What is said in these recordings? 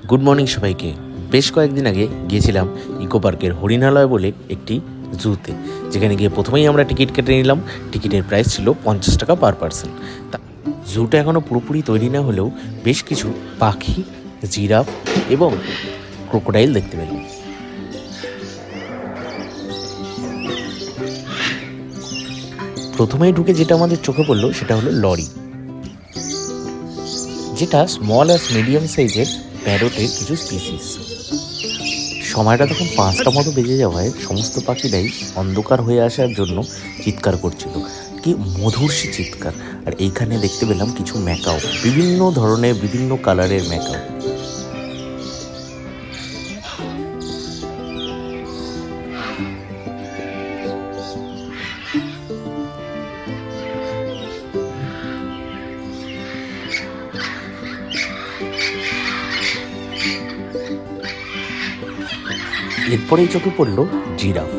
Good morning সবাইকে। বেশ কয়েকদিন আগে গিয়েছিলাম ইকো পার্কের হরিণালয় বলে একটি জুতে, যেখানে গিয়ে প্রথমেই আমরা টিকিট কেটে নিলাম। টিকিটের প্রাইস ছিল 50 টাকা পার পার্সন। তা জুটা এখনও পুরোপুরি তৈরি না হলেও বেশ কিছু পাখি, জিরাফ এবং ক্রোকোডাইল দেখতে পেলাম। প্রথমেই ঢুকে যেটা আমাদের চোখে পড়লো সেটা হলো লরি, যেটা স্মল আর মিডিয়াম সাইজের প্যারটের কিছু স্পিসিস। সময়টা তখন 5টা মতো বেজে যাওয়ায় সমস্ত পাখিরাই অন্ধকার হয়ে আসার জন্য চিৎকার করছিল, কি মধুর সে চিৎকার। আর এইখানে দেখতে পেলাম কিছু ম্যাকাও, বিভিন্ন ধরনের বিভিন্ন কালারের ম্যাকাও। এরপরেই চোখে পড়লো জিরাফ।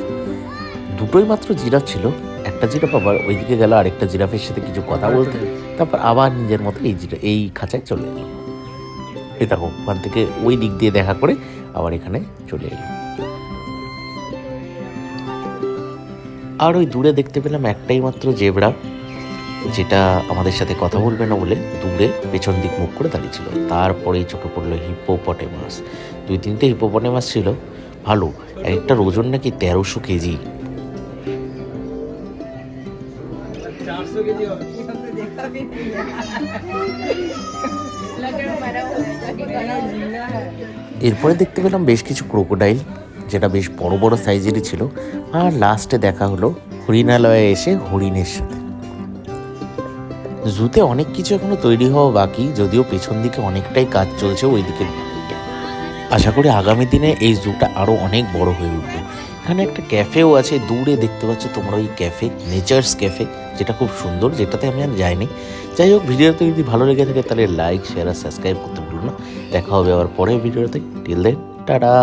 দুটোই মাত্র জিরাফ ছিল। একটা জিরাফ আবার ওইদিকে গেল আরেকটা জিরাফের সাথে কিছু কথা বলতে, তারপর আবার নিজের মতো এই খাঁচায় চলে এলো। এই দেখো, ওখান থেকে ওই দিক দিয়ে দেখা করে আবার এখানে চলে এলো। আর ওই দূরে দেখতে পেলাম একটাই মাত্র জেব্রা, যেটা আমাদের সাথে কথা বলবে না বলে দূরে পেছন দিক মুখ করে দাঁড়িয়েছিল। তারপরেই চোখে পড়লো হিপোপটেমাস। 2-3টে হিপোপটেমাস ছিল, ভালো। একটা ওজন নাকি 1300 কেজি। এরপরে দেখতে পেলাম বেশ কিছু ক্রোকোডাইল, যেটা বেশ বড় বড় সাইজেরই ছিল। আর লাস্টে দেখা হলো হরিণালয়ে এসে হরিণের সাথে। জুতে অনেক কিছু এখনো তৈরি হওয়া বাকি, যদিও পেছন দিকে অনেকটাই কাজ চলছে ওইদিকে। আশা করি আগামী দিনে এই জুটা আরও অনেক বড় হয়ে উঠবে। এখানে একটা ক্যাফেও আছে, দূরে দেখতে পাচ্ছ তোমরা ওই ক্যাফে, নেচার্স ক্যাফে, যেটা খুব সুন্দর, যেটাতে আমি আর যাইনি। যাই হোক, ভিডিওতে যদি ভালো লেগে থাকে তাহলে লাইক, শেয়ার আর সাবস্ক্রাইব করতে ভুলো না। দেখা হবে আবার পরের ভিডিওতে। Till then, tata.